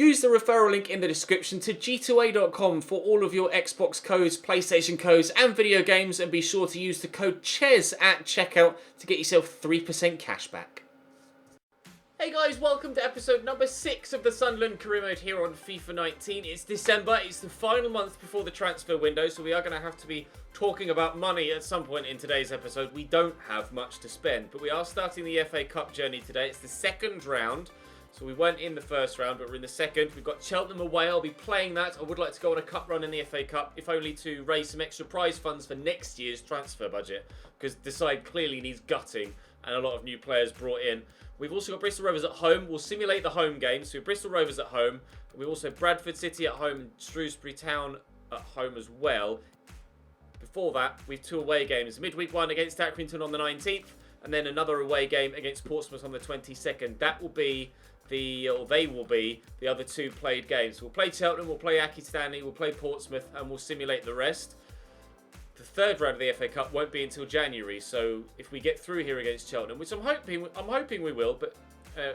Use the referral link in the description to g2a.com for all of your Xbox codes, PlayStation codes and video games, and be sure to use the code CHES at checkout to get yourself 3% cash back. Hey guys, welcome to episode number 6 of the Sunderland career mode here on FIFA 19. It's December, it's the final month before the transfer window, so we are going to have to be talking about money at some point in today's episode. We don't have much to spend, but we are starting the FA Cup journey today. It's the second round, so we weren't in the first round, but we're in the second. We've got Cheltenham away, I'll be playing that. I would like to go on a cup run in the FA Cup, if only to raise some extra prize funds for next year's transfer budget, because the side clearly needs gutting, and a lot of new players brought in. We've also got Bristol Rovers at home. We'll simulate the home game. So Bristol Rovers at home. We also have Bradford City at home and Shrewsbury Town at home as well. Before that, we have 2 away games. Midweek one against Accrington on the 19th. And then another away game against Portsmouth on the 22nd. That will be they will be the other 2 played games. We'll play Cheltenham, we'll play Aki Stanley, we'll play Portsmouth, and we'll simulate the rest. The third round of the FA Cup won't be until January, so if we get through here against Cheltenham, which I'm hoping we will, but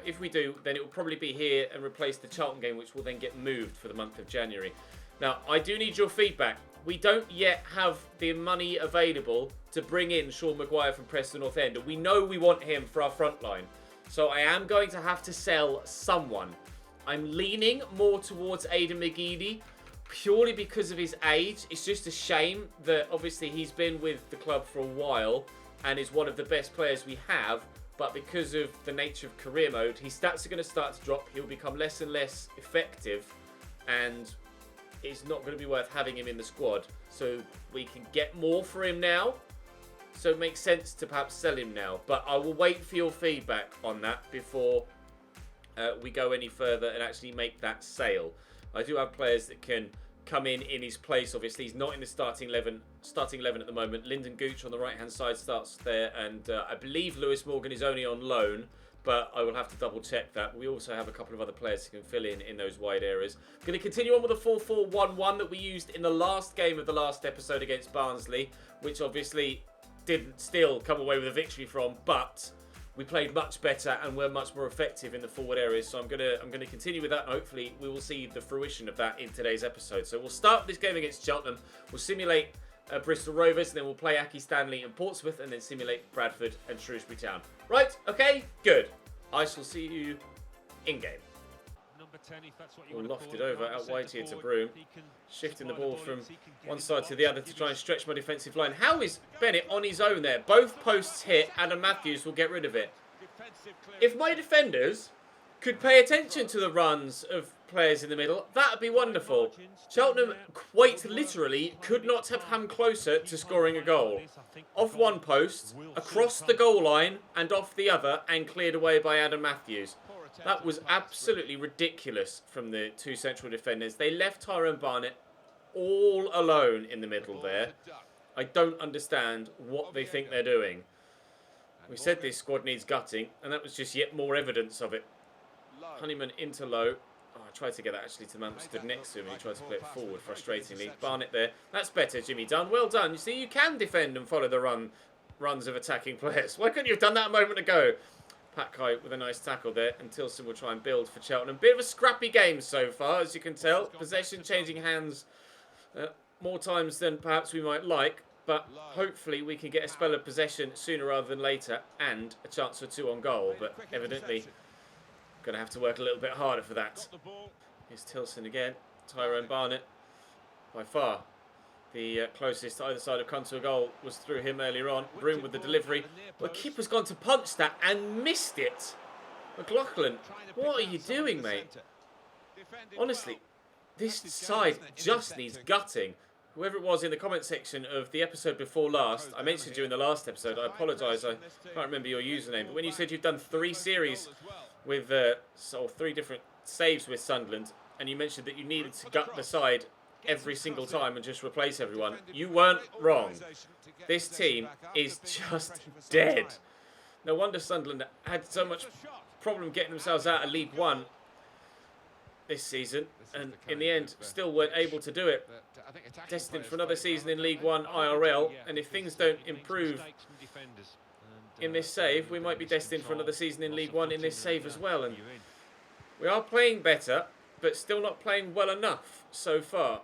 if we do, then it will probably be here and replace the Charlton game, which will then get moved for the month of January. Now, I do need your feedback. We don't yet have the money available to bring in Sean Maguire from Preston North End, and we know we want him for our front line. So I am going to have to sell someone. I'm leaning more towards Aidan McGeady, purely because of his age. It's just a shame that obviously he's been with the club for a while and is one of the best players we have, but because of the nature of career mode, his stats are going to start to drop. He'll become less and less effective, and it's not going to be worth having him in the squad. So we can get more for him now, so it makes sense to perhaps sell him now. But I will wait for your feedback on that before we go any further and actually make that sale. I do have players that can come in his place. Obviously, he's not in the starting 11 at the moment. Lyndon Gooch on the right-hand side starts there, and I believe Lewis Morgan is only on loan, but I will have to double-check that. We also have a couple of other players who can fill in those wide areas. We're going to continue on with the 4-4-1-1 that we used in the last game of the last episode against Barnsley, which obviously didn't still come away with a victory from, but we played much better and were much more effective in the forward areas. So I'm gonna continue with that. And hopefully we will see the fruition of that in today's episode. So we'll start this game against Cheltenham. We'll simulate Bristol Rovers, and then we'll play Aki Stanley and Portsmouth, and then simulate Bradford and Shrewsbury Town. Right? Okay? Good. I shall see you in game. We'll loft it over out wide here to Broom, shifting the ball from one side to the other to try and stretch my defensive line. How is Bennett on his own there? Both posts hit. Adam Matthews will get rid of it. If my defenders could pay attention to the runs of players in the middle, that would be wonderful. Cheltenham quite literally could not have come closer to scoring a goal. Off one post, across the goal line and off the other, and cleared away by Adam Matthews. That was absolutely ridiculous from the 2 central defenders. They left Tyrone Barnett all alone in the middle there. I don't understand what they think they're doing. We said this squad needs gutting, and that was just yet more evidence of it. Honeyman into low. Oh, I tried to get that actually to the man who stood next to him, and he tried to play it forward frustratingly. Barnett there. That's better, Jimmy Dunn. Well done. You see, you can defend and follow the runs of attacking players. Why couldn't you have done that a moment ago? Patkai with a nice tackle there, and Tilson will try and build for Cheltenham. Bit of a scrappy game so far, as you can tell. Possession changing hands more times than perhaps we might like, but hopefully we can get a spell of possession sooner rather than later, and a chance or 2 on goal, but evidently going to have to work a little bit harder for that. Here's Tilson again. Tyrone Barnett, by far the closest either side of come to a goal was through him earlier on. Broom with the delivery. Well, the keeper's gone to punch that and missed it. McLaughlin, what are you doing, mate? Honestly, this side just needs gutting. Whoever it was in the comment section of the episode before last, I mentioned you in the last episode, I apologise, I can't remember your username, but when you said you've done 3 series with, 3 different saves with Sunderland, and you mentioned that you needed to gut the side every single time and just replace everyone, you weren't wrong. This team is just dead. No wonder Sunderland had so much problem getting themselves out of League One this season, and in the end still weren't able to do it. Destined for another season in League One IRL, and if things don't improve in this save, we might be destined for another season in League One in this save as well. And we are playing better, but still not playing well enough so far.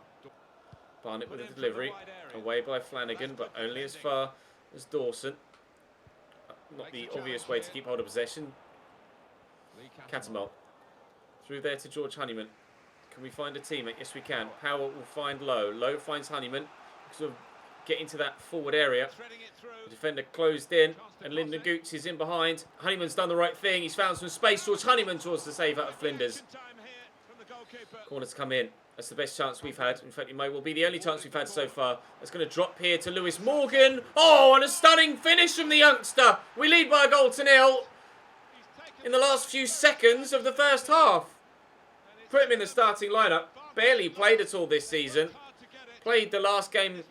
Barnett with a delivery. Away by Flanagan, but only as far as Dawson. Not the obvious way to keep hold of possession. Catamol. Through there to George Honeyman. Can we find a teammate? Yes, we can. Powell will find Lowe. Lowe finds Honeyman. Sort of get into that forward area. The defender closed in, and Lyndon Gooch is in behind. Honeyman's done the right thing. He's found some space. George Honeyman towards the save out of Flinders. Corner's come in. That's the best chance we've had. In fact, it may well be the only chance we've had so far. It's going to drop here to Lewis Morgan. Oh, and a stunning finish from the youngster. We lead by a goal to nil in the last few seconds of the first half. Put him in the starting lineup. Barely played at all this season. Played the last game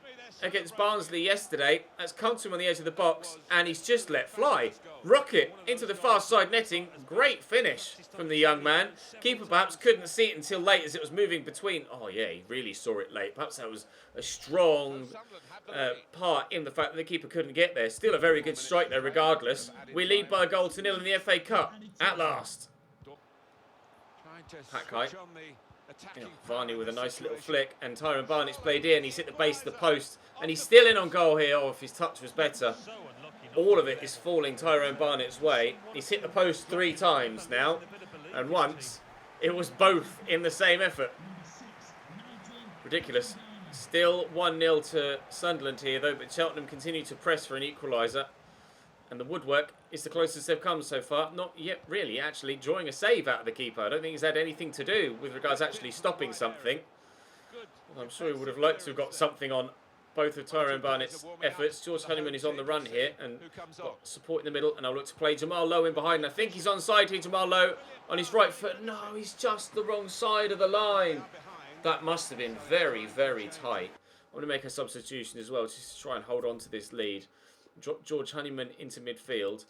against Barnsley yesterday. That's come to him on the edge of the box, and he's just let fly. Rocket into the far side netting. Great finish from the young man. Keeper perhaps couldn't see it until late as it was moving between. Oh yeah, he really saw it late. Perhaps that was a strong part in the fact that the keeper couldn't get there. Still a very good strike there regardless. We lead by a goal to nil in the FA Cup at last. Packeye. Varney with a nice little flick, and Tyrone Barnett's played in. He's hit the base of the post, and he's still in on goal here. Oh, if his touch was better. All of it is falling Tyrone Barnett's way. He's hit the post 3 times now, and once it was both in the same effort. Ridiculous. Still 1-0 to Sunderland here though, but Cheltenham continue to press for an equaliser. And the woodwork is the closest they've come so far. Not yet really actually drawing a save out of the keeper. I don't think he's had anything to do with regards to actually stopping something. I'm sure he would have liked to have got something on both of Tyrone Barnett's efforts. George Honeyman is on the run here and got support in the middle. And I'll look to play Jamal Lowe in behind. And I think he's onside here, Jamal Lowe, on his right foot. No, he's just the wrong side of the line. That must have been very, very tight. I'm going to make a substitution as well just to try and hold on to this lead. Drop George Honeyman into midfield,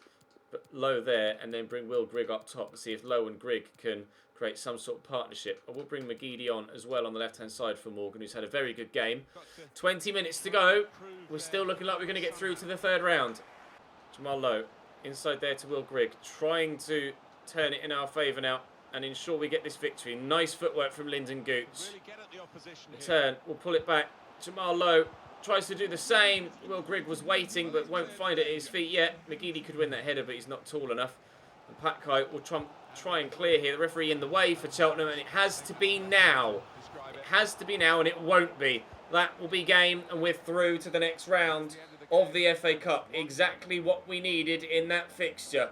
but Lowe there, and then bring Will Grigg up top and see if Lowe and Grigg can create some sort of partnership. I will bring McGeady on as well on the left-hand side for Morgan, who's had a very good game. 20 minutes to go. We're still looking like we're going to get through to the third round. Jamal Lowe, inside there to Will Grigg, trying to turn it in our favour now and ensure we get this victory. Nice footwork from Lyndon Gooch. Return, we'll pull it back. Jamal Lowe tries to do the same. Will Grigg was waiting but won't find it at his feet yet. McGeady could win that header but he's not tall enough. And Packeye will try and clear here. The referee in the way for Cheltenham, and it has to be now. It has to be now, and it won't be. That will be game, and we're through to the next round of the FA Cup. Exactly what we needed in that fixture.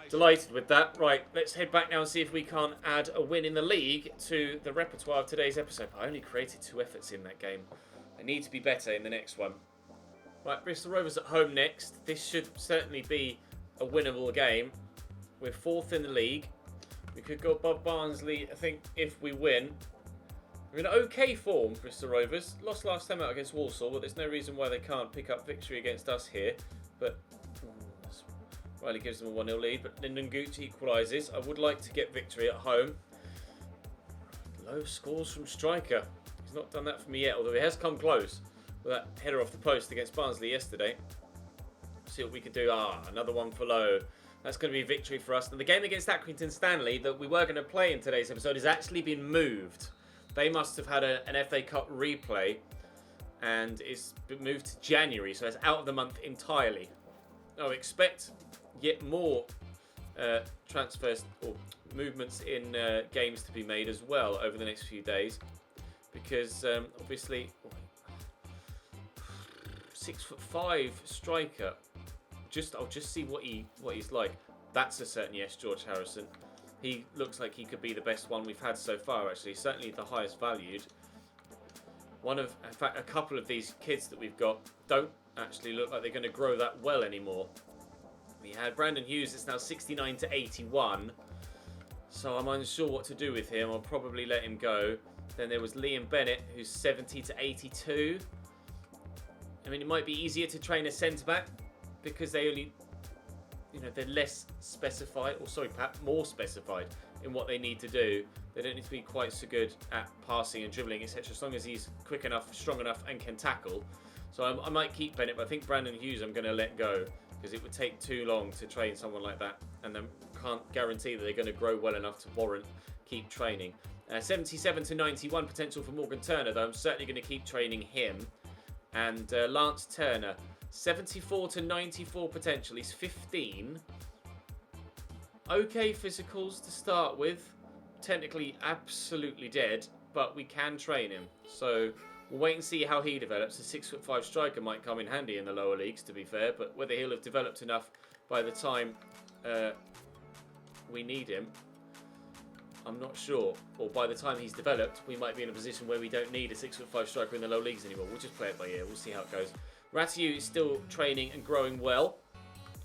Delighted with that. Right, let's head back now and see if we can't add a win in the league to the repertoire of today's episode. I only created 2 efforts in that game. I need to be better in the next one. Right, Bristol Rovers at home next. This should certainly be a winnable game. We're 4th in the league. We could go above Barnsley, I think, if we win. We're in okay form, Bristol Rovers. Lost last time out against Walsall, but there's no reason why they can't pick up victory against us here. But Riley gives them a 1-0 lead, but Lyndon Gooch equalises. I would like to get victory at home. Low scores from striker. He's not done that for me yet, although he has come close with that header off the post against Barnsley yesterday. See what we can do. Another one for Lowe. That's going to be a victory for us. And the game against Accrington Stanley that we were going to play in today's episode has actually been moved. They must have had an FA Cup replay, and it's been moved to January, so it's out of the month entirely. I expect yet more transfers or movements in games to be made as well over the next few days, because obviously 6'5" striker. I'll just see what he's like. That's a certain yes, George Harrison. He looks like he could be the best one we've had so far. Actually, certainly the highest valued. In fact, a couple of these kids that we've got don't actually look like they're going to grow that well anymore. We had Brandon Hughes. It's now 69 to 81. So I'm unsure what to do with him. I'll probably let him go. Then there was Liam Bennett, who's 70 to 82. I mean, it might be easier to train a centre-back because they only, they're less specified, or sorry, perhaps more specified in what they need to do. They don't need to be quite so good at passing and dribbling, etc. As long as he's quick enough, strong enough, and can tackle. So I might keep Bennett, but I think Brandon Hughes I'm going to let go because it would take too long to train someone like that, and then can't guarantee that they're going to grow well enough to warrant keep training. 77 to 91 potential for Morgan Turner, though. I'm certainly going to keep training him. And Lance Turner, 74 to 94 potential. He's 15. Okay physicals to start with. Technically absolutely dead, but we can train him. So we'll wait and see how he develops. A 6'5" striker might come in handy in the lower leagues, to be fair, but whether he'll have developed enough by the time we need him, I'm not sure. Or by the time he's developed, we might be in a position where we don't need a 6'5" striker in the low leagues anymore. We'll just play it by ear. We'll see how it goes. Ratiu is still training and growing well,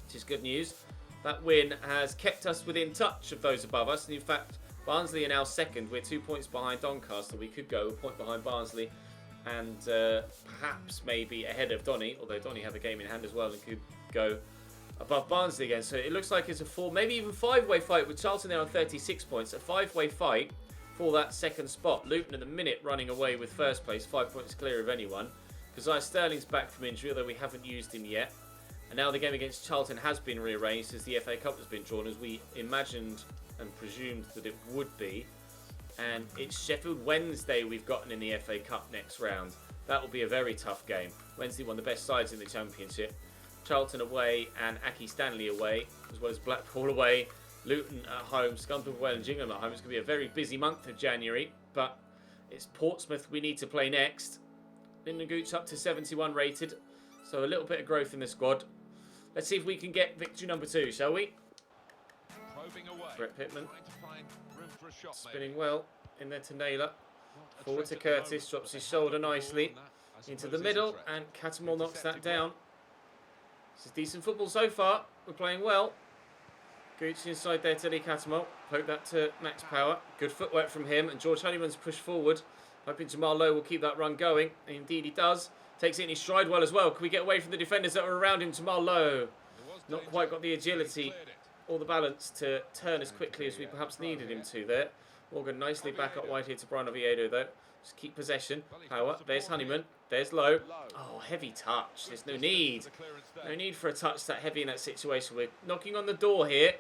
which is good news. That win has kept us within touch of those above us. And in fact, Barnsley are now second. We're 2 points behind Doncaster. We could go a point behind Barnsley and perhaps maybe ahead of Donny, although Donny have a game in hand as well and could go above Barnsley again. So it looks like it's a 4, maybe even 5-way fight with Charlton there on 36 points. A 5-way fight for that second spot. Luton at the minute running away with first place, 5 points clear of anyone. Keziah Sterling's back from injury, although we haven't used him yet. And now the game against Charlton has been rearranged as the FA Cup has been drawn, as we imagined and presumed that it would be. And it's Sheffield Wednesday we've gotten in the FA Cup next round. That will be a very tough game. Wednesday, one of the best sides in the Championship. Charlton away and Aki Stanley away, as well as Blackpool away. Luton at home, Scunthorpe and Gillingham at home. It's going to be a very busy month of January, but it's Portsmouth we need to play next. Lyndon Gooch up to 71 rated, so a little bit of growth in the squad. Let's see if we can get victory number 2, shall we? Brett Pittman spinning well in there to Naylor. Forward to Curtis, drops his shoulder nicely into the middle, and Catamol knocks that down. This is decent football so far. We're playing well. Gooch inside there to Lee Catamol. Poke that to Max Power. Good footwork from him, and George Honeyman's pushed forward. Hoping Jamal Lowe will keep that run going. And indeed he does. Takes it in his stride well as well. Can we get away from the defenders that are around him? Jamal Lowe not quite got the agility or the balance to turn as quickly as we perhaps needed him to there. Morgan nicely back up wide here to Brian Oviedo though. Just keep possession. Power. There's Honeyman. There's Lowe. Oh, heavy touch. There's no need. No need for a touch that heavy in that situation. We're knocking on the door here.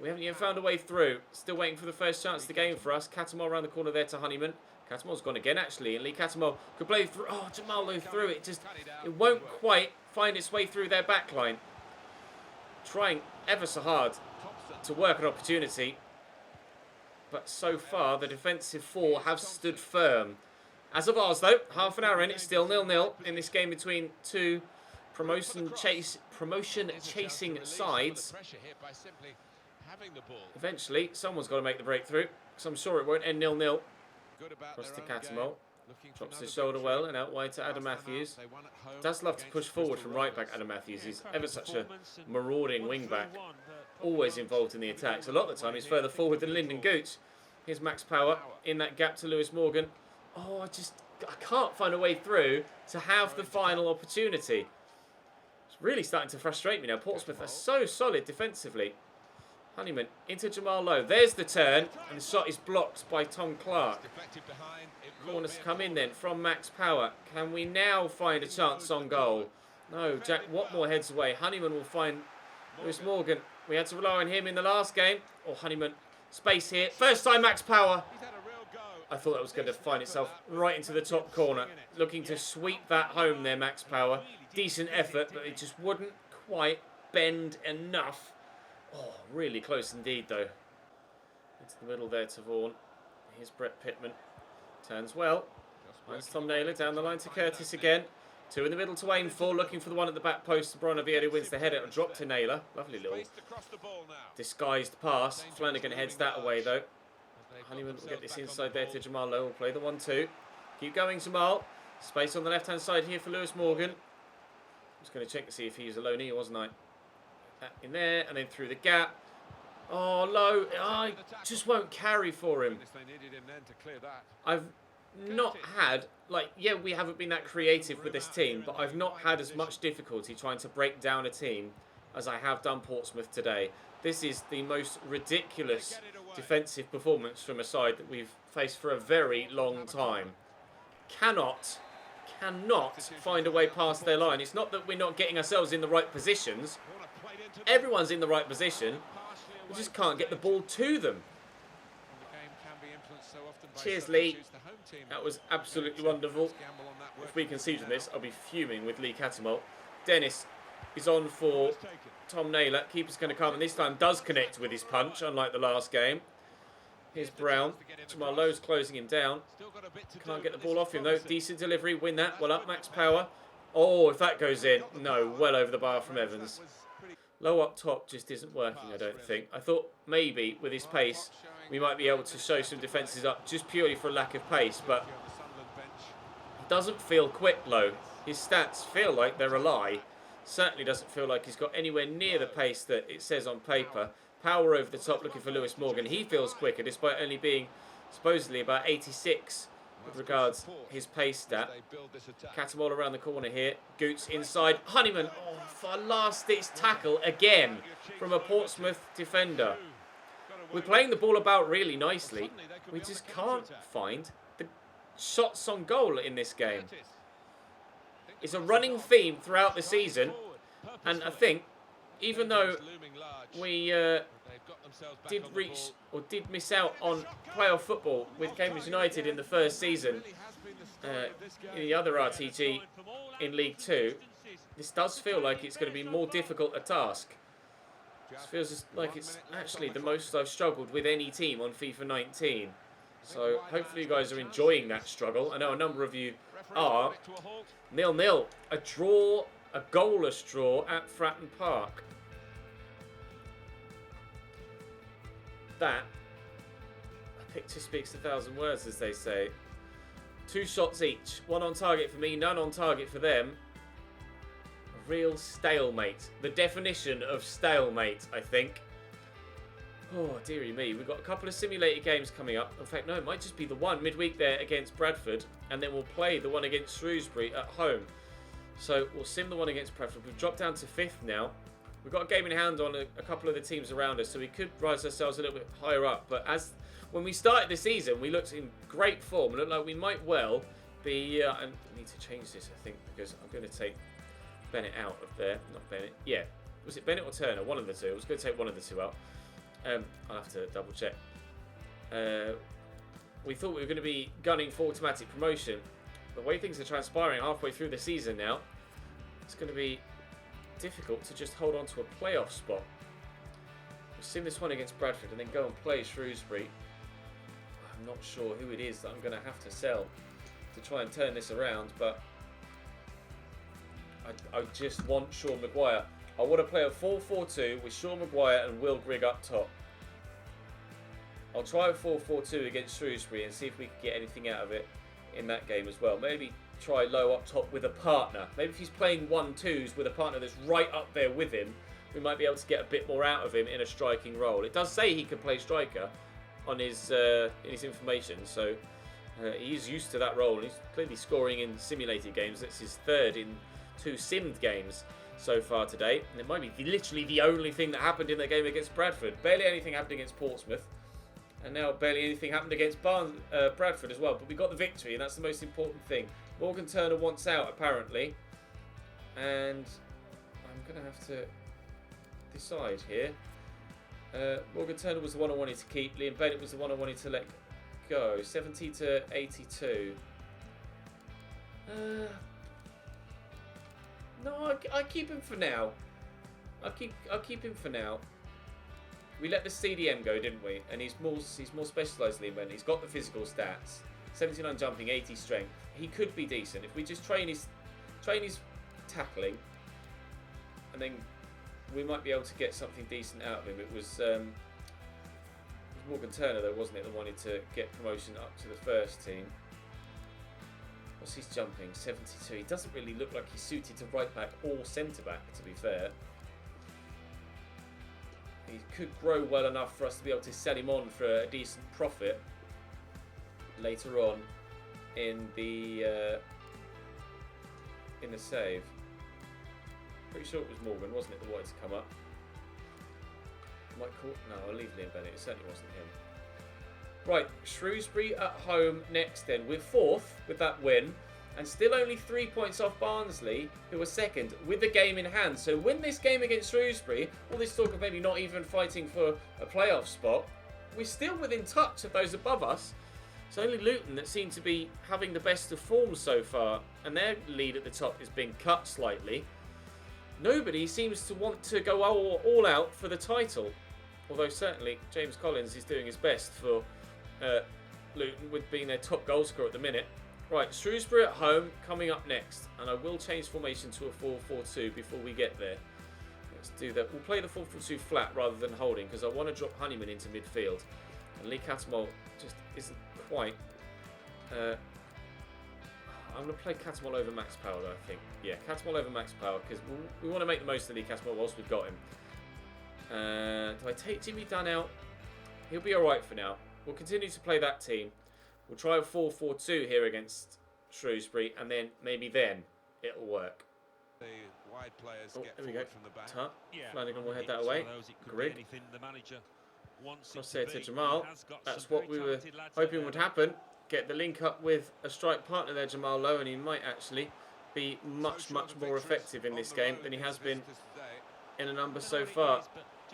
We haven't even found a way through. Still waiting for the first chance of the game for us. Catamol around the corner there to Honeyman. Catamol's gone again actually, and Lee Catamol could play through. Oh, Jamal Lowe through it. It won't quite find its way through their back line. Trying ever so hard to work an opportunity. But so far, the defensive four have stood firm. As of ours, though, half an hour in, it's still 0-0 in this game between two promotion-chasing sides. Eventually, someone's got to make the breakthrough, because I'm sure it won't end 0-0. Across to Catamol. Drops his shoulder well and out wide to Adam Matthews. Does love to push forward from right back, Adam Matthews. He's ever such a marauding wing back. Always involved in the attacks. A lot of the time he's further forward than Lyndon Gooch. Here's Max Power in that gap to Lewis Morgan. Oh, I can't find a way through to have the final opportunity. It's really starting to frustrate me now. Portsmouth are so solid defensively. Honeyman into Jamal Lowe. There's the turn, and the shot is blocked by Tom Clark. Corners come in then from Max Power. Can we now find a chance on goal? No, Jack Watmore heads away. Honeyman will find Lewis Morgan. We had to rely on him in the last game. Oh, Honeyman. Space here. First time Max Power. I thought that was going to find itself right into the top corner. Looking to sweep that home there, Max Power. Decent effort, but it just wouldn't quite bend enough. Oh, really close indeed, though. Into the middle there to Vaughan. Here's Brett Pittman. Turns well. Finds Tom Naylor down the line to Curtis again. Two in the middle to aim for. Looking for the one at the back post. Brian Oviedo wins the header. Drop to Naylor. Lovely little disguised pass. Flanagan heads that away, though. Honeyman will get this inside there to Jamal Lowe. Will play the 1-2. Keep going, Jamal. Space on the left-hand side here for Lewis Morgan. I'm just going to check to see if he was alone here, wasn't I? In there, and then through the gap. Oh, Lowe. I just won't carry for him. I've not had, we haven't been that creative with this team, but I've not had as much difficulty trying to break down a team as I have done Portsmouth today. This is the most ridiculous defensive performance from a side that we've faced for a very long time. Cannot find a way past their line. It's not that we're not getting ourselves in the right positions. Everyone's in the right position. We just can't get the ball to them. Cheers, Lee. That was absolutely wonderful. If we concede from this, I'll be fuming with Lee Catamol. Dennis is on for Tom Naylor. Keeper's going to come, and this time does connect with his punch, unlike the last game. Here's Brown. Jamal Lowe's closing him down. Can't get the ball off him, though. Decent delivery. Win that. Well up, max power. Oh, if that goes in. No, well over the bar from Evans. Low up top just isn't working, I don't think. I thought maybe with his pace we might be able to show some defences up just purely for a lack of pace, but he doesn't feel quick, Low. His stats feel like they're a lie. Certainly doesn't feel like he's got anywhere near the pace that it says on paper. Power over the top looking for Lewis Morgan. He feels quicker despite only being supposedly about 86 with regards his pace stat. Catamol around the corner here. Goots inside. Honeyman, oh, for a last-ditch tackle again from a Portsmouth defender. We're playing the ball about really nicely. We just can't find the shots on goal in this game. It's a running theme throughout the season, and I think even though we did miss out on playoff football with Cambridge United in the first season, in the other RTG in League 2, this does feel like it's going to be more difficult a task. It feels like it's actually the most I've struggled with any team on FIFA 19. So hopefully you guys are enjoying that struggle. I know a number of you are. 0-0. A draw, a goalless draw at Fratton Park. That, a picture speaks 1,000 words, as they say. 2 shots each. 1 on target for me, none on target for them. A real stalemate. The definition of stalemate, I think. Oh, dearie me. We've got a couple of simulated games coming up. In fact, no, it might just be the one midweek there against Bradford, and then we'll play the one against Shrewsbury at home. So we'll sim the one against Bradford. We've dropped down to 5th now. We've got a game in hand on a couple of the teams around us, so we could rise ourselves a little bit higher up. But when we started the season, we looked in great form. It looked like we might well be... and I need to change this, I think, because I'm going to take Bennett out of there. Not Bennett. Yeah. Was it Bennett or Turner? One of the two. I was going to take one of the two out. I'll have to double check. We thought we were going to be gunning for automatic promotion. The way things are transpiring halfway through the season now, it's going to be difficult to just hold on to a playoff spot. We'll sim this one against Bradford and then go and play Shrewsbury. I'm not sure who it is that I'm going to have to sell to try and turn this around, but I just want Sean Maguire. I want to play a 4-4-2 with Sean Maguire and Will Grigg up top. I'll try a 4-4-2 against Shrewsbury and see if we can get anything out of it in that game as well. Maybe try Low up top with a partner. Maybe if he's playing 1-2s with a partner that's right up there with him, we might be able to get a bit more out of him in a striking role. It does say he can play striker on his in his information, so he's used to that role. He's clearly scoring in simulated games. That's his 3rd in 2 simmed games so far today. And it might be literally the only thing that happened in the game against Bradford. Barely anything happened against Portsmouth. And now barely anything happened against Bradford as well. But we got the victory, and that's the most important thing. Morgan Turner wants out, apparently. And I'm going to have to decide here. Morgan Turner was the one I wanted to keep. Liam Bennett was the one I wanted to let go. 70 to 82. No, I keep him for now. I'll keep him for now. We let the CDM go, didn't we? And he's more specialised than Liam. He's got the physical stats. 79 jumping, 80 strength. He could be decent if we just train his tackling, and then we might be able to get something decent out of him. It was Morgan Turner, though, wasn't it, that wanted to get promotion up to the first team. What's his jumping? 72. He doesn't really look like he's suited to right back or centre back, to be fair. He could grow well enough for us to be able to sell him on for a decent profit later on in the save. Pretty sure it was Morgan, wasn't it, that wanted to come up? No, I'll leave Liam Bennett. It certainly wasn't him. Right, Shrewsbury at home next then. We're 4th with that win, and still only 3 points off Barnsley, who are 2nd, with the game in hand. So win this game against Shrewsbury, all this talk of maybe not even fighting for a playoff spot, we're still within touch of those above us. It's only Luton that seem to be having the best of form so far, and their lead at the top has been cut slightly. Nobody seems to want to go all out for the title, although certainly James Collins is doing his best for Luton, with being their top goal scorer at the minute. Right, Shrewsbury at home coming up next, and I will change formation to a 4-4-2 before we get there. Let's do that. We'll play the 4-4-2 flat rather than holding, because I want to drop Honeyman into midfield, and Lee Cattermole just isn't quite. I'm going to play Cattermole over Max Power, though, I think. Yeah, Cattermole over Max Power, because we want to make the most of Lee Cattermole whilst we've got him. Do I take Jimmy Dunn out? He'll be alright for now. We'll continue to play that team. We'll try a 4-4-2 here against Shrewsbury, and then maybe then it'll work. The wide players get there we go. from the back. Tut. Flanagan will head that away. Grigg. Cross there to Jamal. That's what we were hoping would happen. Get the link up with a strike partner there, Jamal Lowe, and he might actually be much more effective in this game than he has been in a number so far.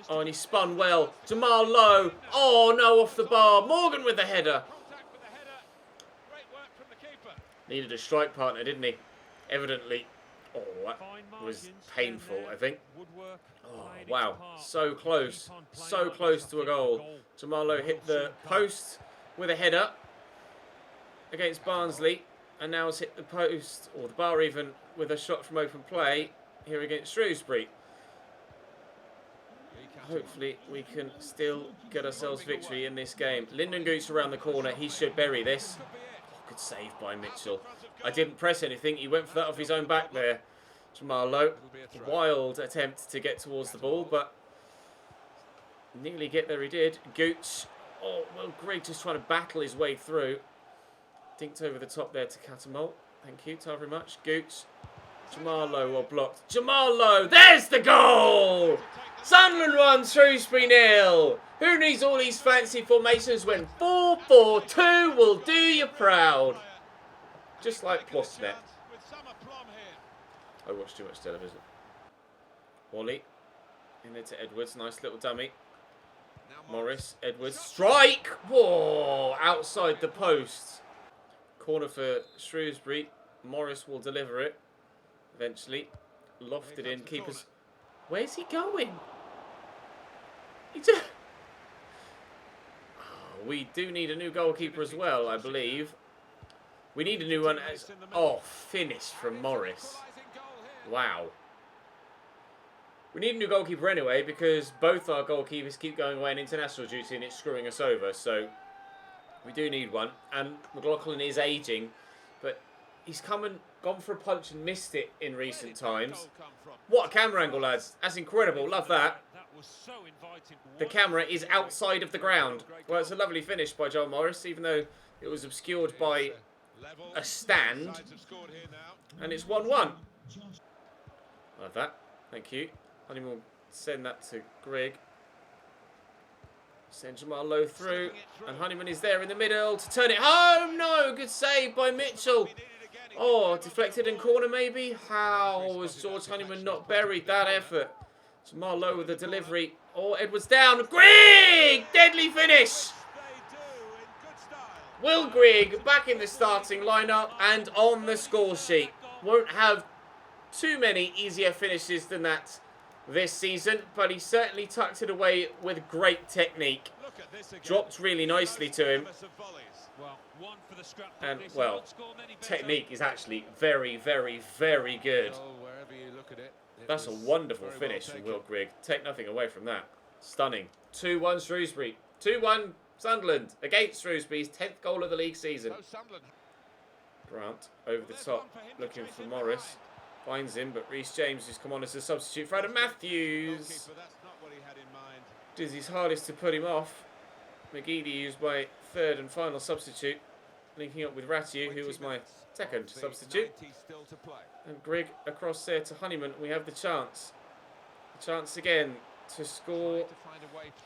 Oh, and he spun well. Jamal Lowe. Oh, no, off the bar. Morgan with the header. Needed a strike partner, didn't he? Evidently. Oh, that was painful, I think. Oh, wow. So close. So close to a goal. Jamal Lowe hit the post with a header against Barnsley, and now has hit the post, or the bar even, with a shot from open play here against Shrewsbury. Hopefully we can still get ourselves victory in this game. Lyndon Goots around the corner. He should bury this. Oh, good save by Mitchell. I didn't press anything. He went for that off his own back there. Jamal Lowe. Wild attempt to get towards the ball, but nearly get there he did. Goots. Oh, well, Grigg just trying to battle his way through. Dinked over the top there to Cattermole. Thank you, very much. Goots. Jamal Lowe well blocked. Jamal Lowe. There's the goal! Sunderland 1, Shrewsbury 0. Who needs all these fancy formations when 4-4-2 will do you proud? Just like Portsmouth. I watch too much television. Wally. In there to Edwards. Nice little dummy. Morris. Edwards. Strike! Whoa! Outside the post. Corner for Shrewsbury. Morris will deliver it. Eventually. Lofted in. Keepers. Where's he going? Oh, we do need a new goalkeeper as well, I believe. We need a new one. Oh, finish from Morris. Wow. We need a new goalkeeper anyway, because both our goalkeepers keep going away on international duty and it's screwing us over. So we do need one. And McLaughlin is ageing, but he's gone for a punch and missed it in recent times. What a camera angle, lads. That's incredible. Love that. The camera is outside of the ground. Well, it's a lovely finish by Joel Morris, even though it was obscured by a stand. And it's 1-1. Love that. Thank you. Honeyman will send that to Grigg. Send Jamal Lowe through. And Honeyman is there in the middle to turn it home. No, good save by Mitchell. Oh, deflected in corner maybe? How has George Honeyman not buried that effort? Jamal Lowe with the delivery. Oh, Edwards down. Grigg! Deadly finish! Will Grigg back in the starting lineup and on the score sheet. Won't have too many easier finishes than that this season, but he certainly tucked it away with great technique. Dropped really nicely to him. And, well, technique is actually very, very, very good. That's a wonderful finish from Will Grigg. Take nothing away from that. Stunning. 2-1 Shrewsbury. 2-1 Sunderland against Shrewsbury's 10th goal of the league season. Grant over the top, looking for Morris. Finds him, but Reece James has come on as a substitute for Adam Matthews. Does his hardest to put him off. McGeady used my third and final substitute, linking up with Ratiu, who was my second substitute. And Grigg across there to Honeyman. We have the chance. The chance again to score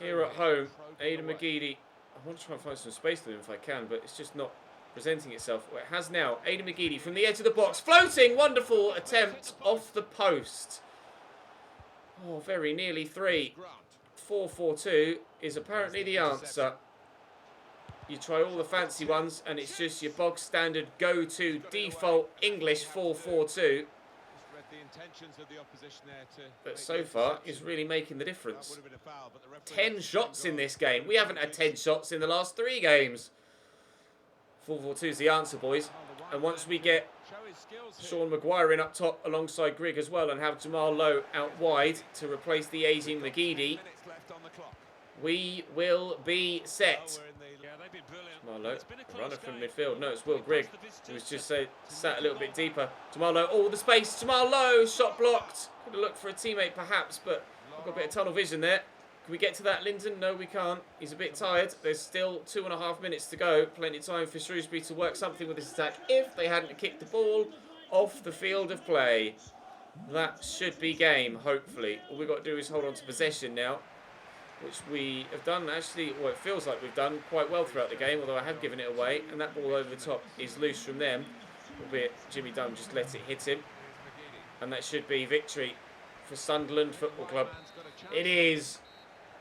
here at home. Aidan McGeady. I want to try and find some space for him if I can, but it's just not presenting itself. Well, it has now. Aidan McGeady from the edge of the box. Floating! Wonderful attempt off the post. Oh, very nearly 3. 4-4-2 is apparently the answer. you try all the fancy ones, and it's just your bog standard go-to default English 4-4-2. But so far, is really making the difference. 10 shots in this game. We haven't had 10 shots in the last 3 games. 4-4-2 is the answer, boys. And once we get Sean Maguire in up top alongside Grigg as well, and have Jamal Lowe out wide to replace the aging McGeady, we will be set. Jamal Lowe, runner from midfield. No, it's Will Grigg, who was just sat a little bit deeper. Jamal Lowe, all the space. Jamal Lowe, shot blocked. Could have looked for a teammate perhaps, but we've got a bit of tunnel vision there. Can we get to that, Linden? No, we can't. He's a bit tired. There's still 2.5 minutes to go. Plenty of time for Shrewsbury to work something with this attack if they hadn't kicked the ball off the field of play. That should be game, hopefully. All we've got to do is hold on to possession now, which we have done, actually, well, it feels like we've done quite well throughout the game, although I have given it away. And that ball over the top is loose from them, albeit Jimmy Dunn just let it hit him. And that should be victory for Sunderland Football Club. It is.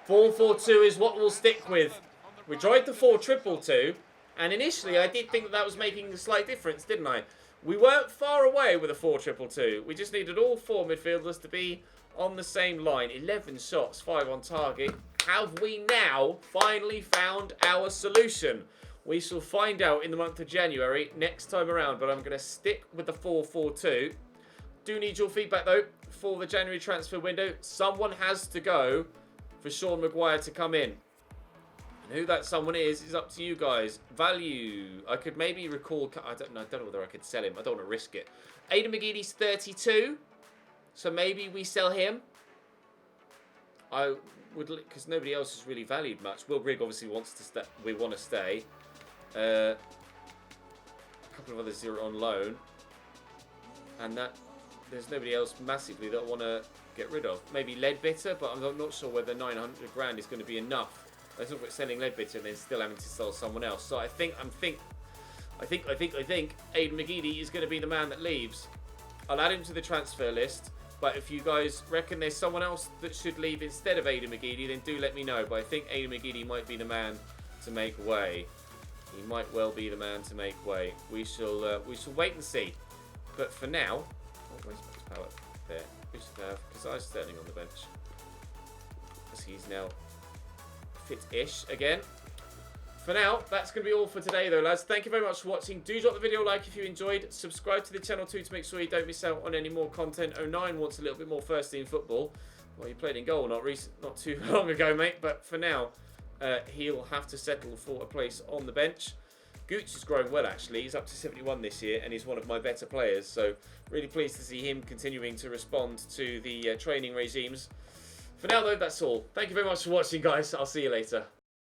4-4-2 is what we'll stick with. We tried the 4-2-2, and initially I did think that was making a slight difference, didn't I? We weren't far away with a 4-2-2. We just needed all 4 midfielders to be on the same line. 11 shots, 5 on target. Have we now finally found our solution? We shall find out in the month of January next time around, but I'm going to stick with the 4-4-2. Do need your feedback, though, for the January transfer window. Someone has to go for Sean Maguire to come in. And who that someone is up to you guys. Value. I could maybe recall... I don't know whether I could sell him. I don't want to risk it. Aidan McGeady's 32. So maybe we sell him. I would... Because nobody else has really valued much. Will Grigg obviously wants to stay. We want to stay. A couple of others are on loan. And that... There's nobody else massively that I want to get rid of. Maybe Leadbitter, but I'm not sure whether 900 grand is going to be enough. I talk about selling Leadbitter and then still having to sell someone else. So I think Aidan McGeady is going to be the man that leaves. I'll add him to the transfer list. But if you guys reckon there's someone else that should leave instead of Aidan McGeady, then do let me know. But I think Aidan McGeady might be the man to make way. He might well be the man to make way. We shall wait and see. But for now, where's Max Power? There. We should have Kazai Sterling on the bench, because he's now fit-ish again. For now, that's going to be all for today, though, lads. Thank you very much for watching. Do drop the video a like if you enjoyed. Subscribe to the channel too to make sure you don't miss out on any more content. 09 wants a little bit more first-team football. Well, he played in goal not too long ago, mate. But for now, he'll have to settle for a place on the bench. Gooch is growing well, actually. He's up to 71 this year, and he's one of my better players. So really pleased to see him continuing to respond to the training regimes. For now, though, that's all. Thank you very much for watching, guys. I'll see you later.